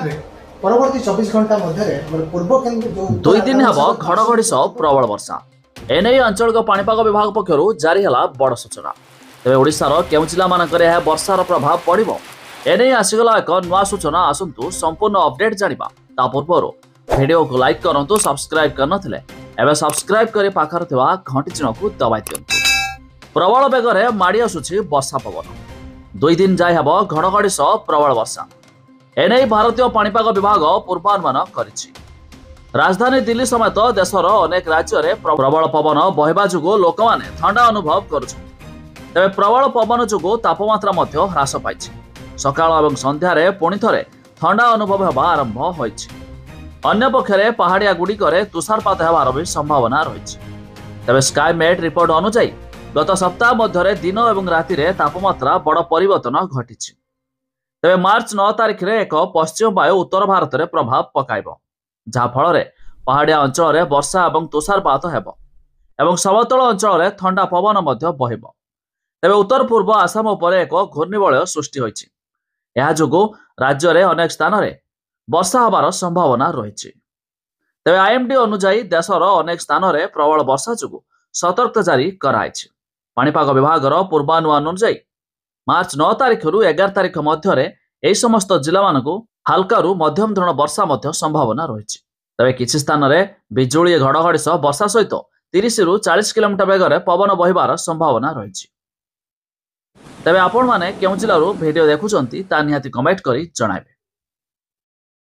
रे परवर्ती 24 घंटा मध्य पूर्व केन्द्र 2 दिन हेब घड़घड़ी सह प्रबल वर्षा एने अंचल पाणीपाग विभाग पक्षर जारी है बड़ सूचना। तेज ओडिशार केउ जिला मानकरे वर्षार प्रभाव पड़िबो एने आसीगला एक नुआ सूचना। आसंतु संपूर्ण अपडेट जानिबा ता पूर्व वीडियो को लाइक करंतु, सब्सक्राइब करनथिले एबे सब्सक्राइब करी पाखर थिबा घंटी चिन्ह को दबाई दियंतु। प्रबल बेगरे माड़ी आसुछि वर्षा पवन। 2 दिन जाय हेब घड़घड़ी सह प्रबल वर्षा एने भारतीय पाणीपाग विभाग पूर्वानुमान करिछि। राजधानी दिल्ली समेत देशर अनेक राज्य में प्रबल पवन बहिबा जुगु लोक माने ठंडा अनुभव करुछन्। तेबे प्रबल पवन जुगु तापमात्रा मध्य ह्रास पाइछि। सकाळ एवं संध्यारे पुणी थरे ठंडा अनुभव हेबा आरंभ होइछि। अन्य पक्षरे पहाड़िया गुड़िकरे तुषारपात हेबार भी संभावना रहिछि। तेबे स्काईमेट रिपोर्ट अनुसार गत सप्ताह मध्य दिन एवं राति रे तापमात्रा बड़ परिवर्तन घटिछि। तेबे मार्च 9 तारिख रे एक पश्चिम वायु उत्तर भारत में प्रभाव पकाइब, जहा फल पहाड़िया अंचल में वर्षा और तुषारपात हेब एवं समतल अंचल में ठंडा पवन मध्य बहिब। तेबे उत्तर पूर्व आसाम उपर एक घूर्णिबलय सृष्टि होइछि। एहा जोगु राज्य में अनेक स्थान में वर्षा हबार संभावना रहिछि। तेबे आईएमडी अनुसार देशर अनेक स्थान में प्रबल वर्षा जोगु सतर्कता जारी कराइछि। पाणीपाग विभागर पूर्वानुमान अनुसार मार्च 9 तारिख रु 11 तारिख मध्य एही समस्त जिला मानकु हल्का मध्यम धरण वर्षा मध्य संभावना रहिछि। तबे किछि स्थान में बिजुली घड़घड़ी सह वर्षा सहित 30 रु 40 किलोमीटर बेगर पवन बहिबार संभावना रहिछि। तबे आपण माने केउ जिल्लारू वीडियो देखुचंती ता निहाती कमेंट करी जणाइबे।